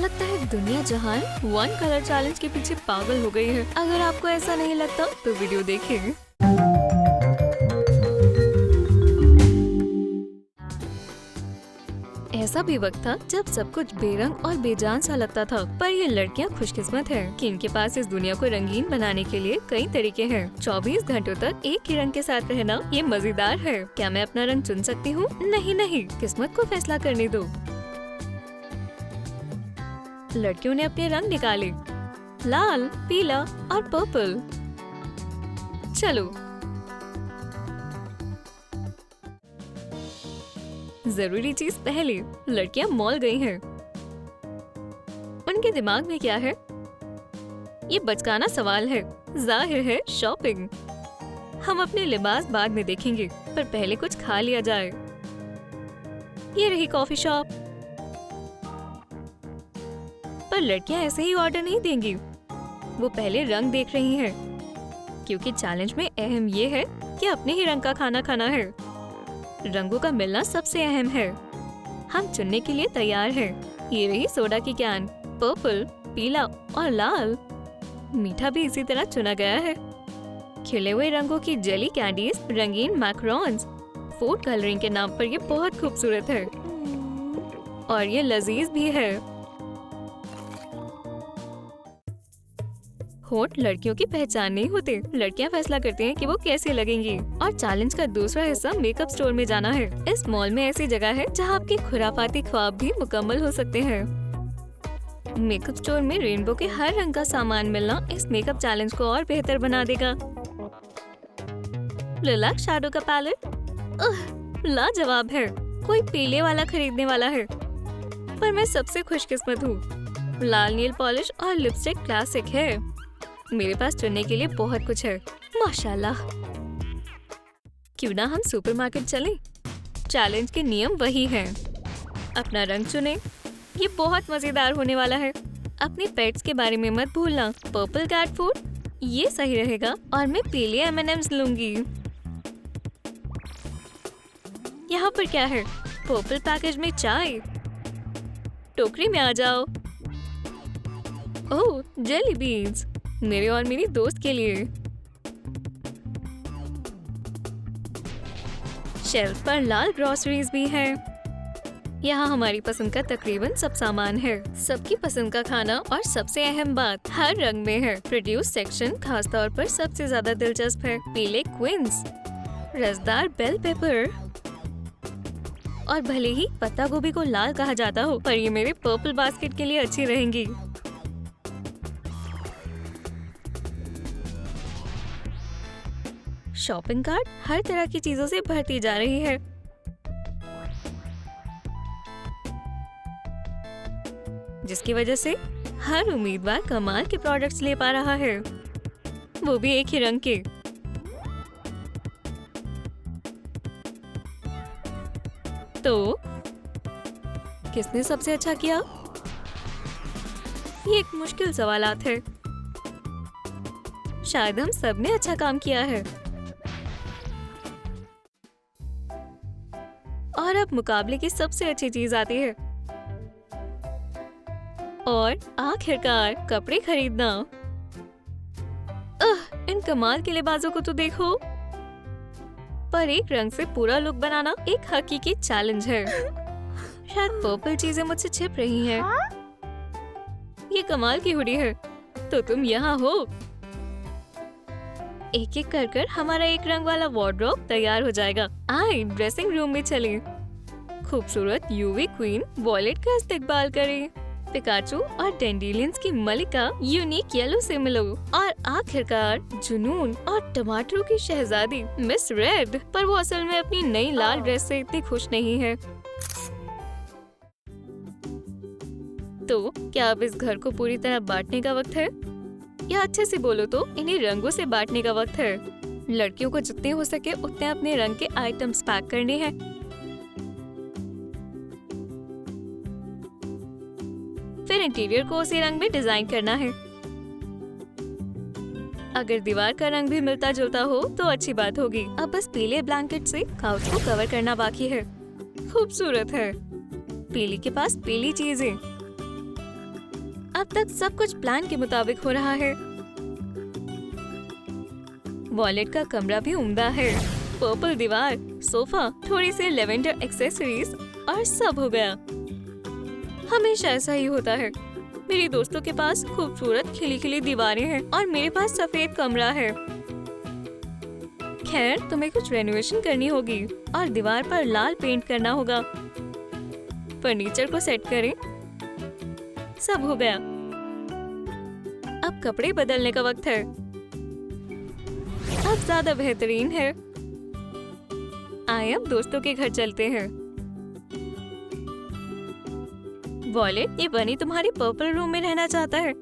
लगता है दुनिया जहान वन कलर चैलेंज के पीछे पागल हो गई है। अगर आपको ऐसा नहीं लगता तो वीडियो देखें। ऐसा भी वक्त था जब सब कुछ बेरंग और बेजान सा लगता था, पर ये लड़कियां खुशकिस्मत हैं कि इनके पास इस दुनिया को रंगीन बनाने के लिए कई तरीके हैं। 24 घंटों तक एक ही रंग के साथ रहना ये मजेदार है। क्या मैं अपना रंग चुन सकती हूँ? नहीं, किस्मत को फैसला करने दो। लड़कियों ने अपने रंग निकाले, लाल, पीला और पर्पल। चलो, जरूरी चीज पहले, लड़कियां मॉल गई हैं। उनके दिमाग में क्या है? ये बचकाना सवाल है। जाहिर है शॉपिंग। हम अपने लिबास बाद में देखेंगे, पर पहले कुछ खा लिया जाए। ये रही कॉफी शॉप। पर लड़कियां ऐसे ही ऑर्डर नहीं देंगी। वो पहले रंग देख रही हैं, क्योंकि चैलेंज में अहम ये है कि अपने ही रंग का खाना खाना है। रंगों का मिलना सबसे अहम है। हम चुनने के लिए तैयार हैं। ये रही सोडा की कैन, पर्पल, पीला और लाल। मीठा भी इसी तरह चुना गया है। खिले हुए रंगों की जेली कैंडीज, रंगीन मैकरोन्स। फूड कलरिंग के नाम पर ये बहुत खूबसूरत है और ये लजीज भी है। होंठ लड़कियों की पहचान नहीं होते। लड़कियां फैसला करती हैं कि वो कैसे लगेंगी। और चैलेंज का दूसरा हिस्सा मेकअप स्टोर में जाना है। इस मॉल में ऐसी जगह है जहां आपके खुराफाती ख्वाब भी मुकम्मल हो सकते हैं। मेकअप स्टोर में रेनबो के हर रंग का सामान मिलना इस मेकअप चैलेंज को और बेहतर बना देगा। लिलाक शैडो का पैलेट लाजवाब है। कोई पीले वाला खरीदने वाला है, पर मैं सबसे खुशकिस्मत हूँ। लाल नील पॉलिश और लिपस्टिक क्लासिक है। मेरे पास चुनने के लिए बहुत कुछ है, माशाल्लाह। क्यों ना हम सुपरमार्केट चलें? चैलेंज के नियम वही हैं। अपना रंग चुनें। ये बहुत मजेदार होने वाला है। अपने पेट्स के बारे में मत भूलना। पर्पल कैट फूड, ये सही रहेगा। और मैं पीले M&Ms लूंगी। यहाँ पर क्या है? पर्पल पैकेज में चाय। टोकरी में आ जाओ। ओह, जेली बीन्स, मेरे और मेरी दोस्त के लिए। शेल्फ पर लाल ग्रोसरीज भी है। यहाँ हमारी पसंद का तकरीबन सब सामान है। सबकी पसंद का खाना और सबसे अहम बात हर रंग में है। प्रोड्यूस सेक्शन खास तौर पर सबसे ज्यादा दिलचस्प है। पीले क्विंस, रसदार बेल पेपर। और भले ही पत्ता गोभी को लाल कहा जाता हो, पर ये मेरे पर्पल बास्केट के लिए अच्छी रहेंगी। शॉपिंग कार्ट हर तरह की चीजों से भरती जा रही है। जिसकी वजह से हर उम्मीदवार कमाल के प्रोडक्ट्स ले पा रहा है, वो भी एक ही रंग के। तो किसने सबसे अच्छा किया? ये एक मुश्किल सवालात है। शायद हम सब ने अच्छा काम किया है। और अब मुकाबले की सबसे अच्छी चीज आती है, और आखिरकार कपड़े खरीदना। इन कमाल के लिबासों को तो देखो। पर एक रंग से पूरा लुक बनाना एक हकीकी चैलेंज है। शायद पर्पल चीजें मुझसे छिप रही हैं। ये कमाल की हुडी है, तो तुम यहाँ हो। एक एक कर हमारा एक रंग वाला वार्डरोब तैयार हो जाएगा। आए ड्रेसिंग रूम में चलें। खूबसूरत यूवी क्वीन वॉयलेट का इस्तेकबाल करें। पिकाचू और डेंडेलियंस की मलिका यूनिक येलो से मिलो। और आखिरकार जुनून और टमाटरों की शहजादी मिस रेड। पर वो असल में अपनी नई लाल ड्रेस से इतनी खुश नहीं है। तो क्या अब इस घर को पूरी तरह बांटने का वक्त है, या अच्छे से बोलो तो इन्हीं रंगों से बांटने का वक्त है। लड़कियों को जितने हो सके उतने अपने रंग के आइटम्स पैक करने हैं। फिर इंटीरियर को उसी रंग में डिजाइन करना है। अगर दीवार का रंग भी मिलता जुलता हो तो अच्छी बात होगी। अब बस पीले ब्लैंकेट से काउच को कवर करना बाकी है। खूबसूरत है। पीली के पास पीली चीजें। अब तक सब कुछ प्लान के मुताबिक हो रहा है। वॉलेट का कमरा भी उम्दा है। पर्पल दीवार, सोफा, थोड़ी सी लेवेंडर एक्सेसरीज और सब हो गया। हमेशा ऐसा ही होता है। मेरी दोस्तों के पास खूबसूरत खिली खिली दीवारें हैं और मेरे पास सफेद कमरा है। खैर, तुम्हें कुछ रेनोवेशन करनी होगी और दीवार पर लाल पेंट करना होगा। फर्नीचर को सेट करें। सब हो गया। अब कपड़े बदलने का वक्त है। अब ज्यादा बेहतरीन है। आए अब दोस्तों के घर चलते हैं। वॉलेट, ये बनी तुम्हारी पर्पल रूम में रहना चाहता है।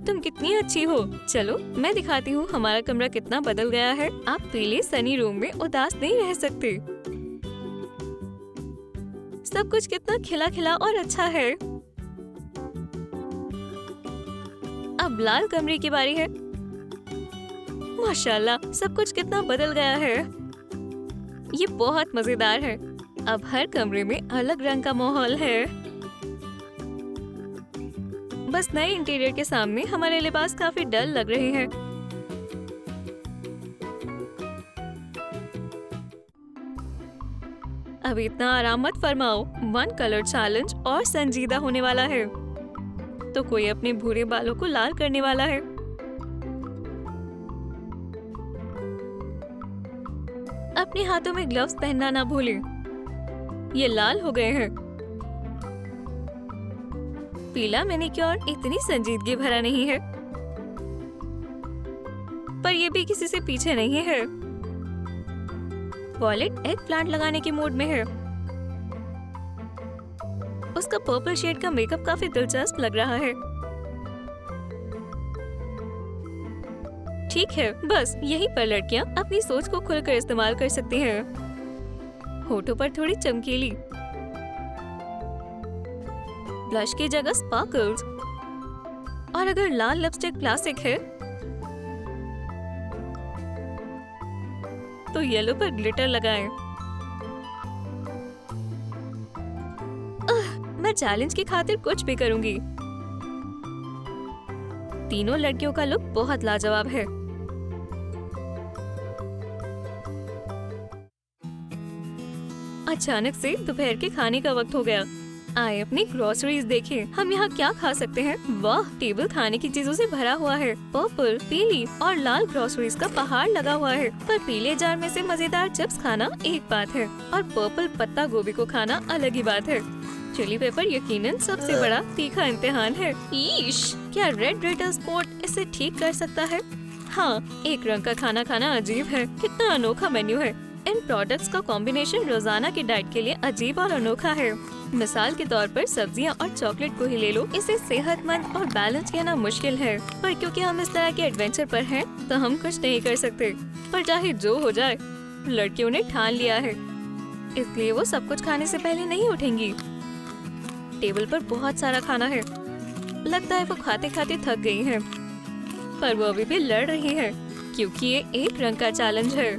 तुम कितनी अच्छी हो। चलो मैं दिखाती हूँ हमारा कमरा कितना बदल गया है। आप पीले सनी रूम में उदास नहीं रह सकते। सब कुछ कितना खिला खिला और अच्छा है। अब लाल कमरे की बारी है। माशाल्लाह, सब कुछ कितना बदल गया है। ये बहुत मजेदार है। अब हर कमरे में अलग रंग का माहौल है। बस नए इंटीरियर के सामने हमारे लिबास काफी डल लग रहे हैं। अब इतना आराम मत फरमाओ। वन कलर चैलेंज और संजीदा होने वाला है। तो कोई अपने भूरे बालों को लाल करने वाला है। अपने हाथों में ग्लव्स पहनना ना भूलें। ये लाल हो गए हैं। पीला मैनिक्योर इतनी संजीदगी भरा नहीं है, पर ये भी किसी से पीछे नहीं है। वॉलेट एग प्लांट लगाने के मूड में है। उसका पर्पल शेड का मेकअप काफी दिलचस्प लग रहा है। ठीक है, बस यहीं पर लड़कियां अपनी सोच को खुलकर इस्तेमाल कर सकती हैं। होठों पर थोड़ी चमकीली, ब्लश की जगह स्पार्कल्स, और अगर लाल लिपस्टिक क्लासिक है तो येलो पर ग्लिटर लगाएं। मैं चैलेंज की खातिर कुछ भी करूंगी। तीनों लड़कियों का लुक बहुत लाजवाब है। अचानक से दोपहर के खाने का वक्त हो गया। आए अपनी ग्रोसरीज देखें। हम यहाँ क्या खा सकते हैं। वाह, टेबल खाने की चीजों से भरा हुआ है। पर्पल, पीली और लाल ग्रोसरीज का पहाड़ लगा हुआ है। पर पीले जार में से मजेदार चिप्स खाना एक बात है और पर्पल पत्ता गोभी को खाना अलग ही बात है। चिली पेपर यकीनन सबसे बड़ा तीखा इम्तिहान है। ईश, क्या रेड रेटर स्पॉट इसे ठीक कर सकता है? हाँ, एक रंग का खाना खाना अजीब है। कितना अनोखा मेन्यू है। इन प्रोडक्ट्स का कॉम्बिनेशन रोजाना की डाइट के लिए अजीब और अनोखा है। मिसाल के तौर पर सब्जियां और चॉकलेट को ही ले लो। इसे सेहतमंद और बैलेंस कहना मुश्किल है, पर क्योंकि हम इस तरह के एडवेंचर पर हैं, तो हम कुछ नहीं कर सकते। पर चाहे जो हो जाए, लड़कियों ने ठान लिया है, इसलिए वो सब कुछ खाने से पहले नहीं उठेंगी। टेबल पर बहुत सारा खाना है। लगता है वो खाते खाते थक गई हैं, पर वो अभी भी लड़ रही है क्योंकि ये एक रंग का चैलेंज है।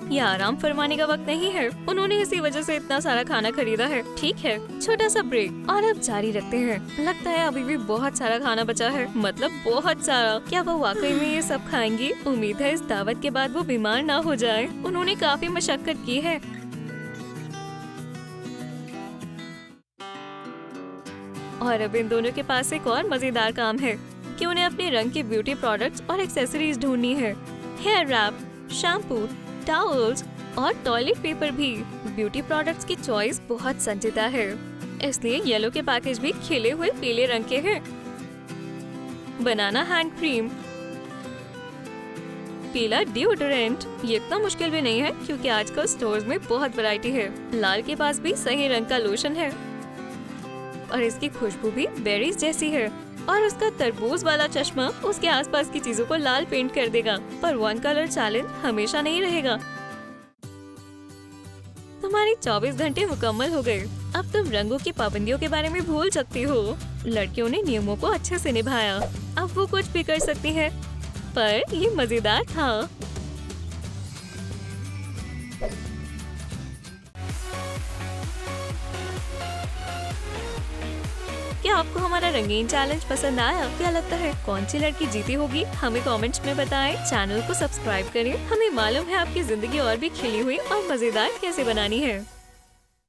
ये आराम फरमाने का वक्त नहीं है। उन्होंने इसी वजह से इतना सारा खाना खरीदा है। ठीक है, छोटा सा ब्रेक और अब जारी रखते हैं। लगता है अभी भी बहुत सारा खाना बचा है, मतलब बहुत सारा। क्या वो वाकई में ये सब खाएंगी? उम्मीद है इस दावत के बाद वो बीमार ना हो जाए। उन्होंने काफी मशक्कत की है। और अब इन दोनों के पास एक और मजेदार काम है कि उन्हें अपने रंग के ब्यूटी प्रोडक्ट्स और एक्सेसरीज ढूंढनी है। हेयर रैप, शैम्पू, टॉवल्स और टॉयलेट पेपर भी। ब्यूटी प्रोडक्ट्स की चॉइस बहुत संजीदा है, इसलिए येलो के पैकेज भी खिले हुए पीले रंग के हैं। बनाना हैंड क्रीम, पीला डिओडोरेंट। ये इतना मुश्किल भी नहीं है क्योंकि आजकल स्टोर्स में बहुत वैरायटी है। लाल के पास भी सही रंग का लोशन है और इसकी खुशबू भी बेरीज जैसी है। और उसका तरबूज वाला चश्मा उसके आसपास की चीजों को लाल पेंट कर देगा। पर वन कलर चैलेंज हमेशा नहीं रहेगा। तुम्हारे 24 घंटे मुकम्मल हो गए। अब तुम रंगों की पाबंदियों के बारे में भूल सकती हो। लड़कियों ने नियमों को अच्छे से निभाया। अब वो कुछ भी कर सकती है, पर ये मजेदार था। क्या आपको हमारा रंगीन चैलेंज पसंद आया? क्या लगता है कौन सी लड़की जीती होगी? हमें कमेंट्स में बताएं। चैनल को सब्सक्राइब करें। हमें मालूम है आपकी जिंदगी और भी खिली हुई और मजेदार कैसे बनानी है।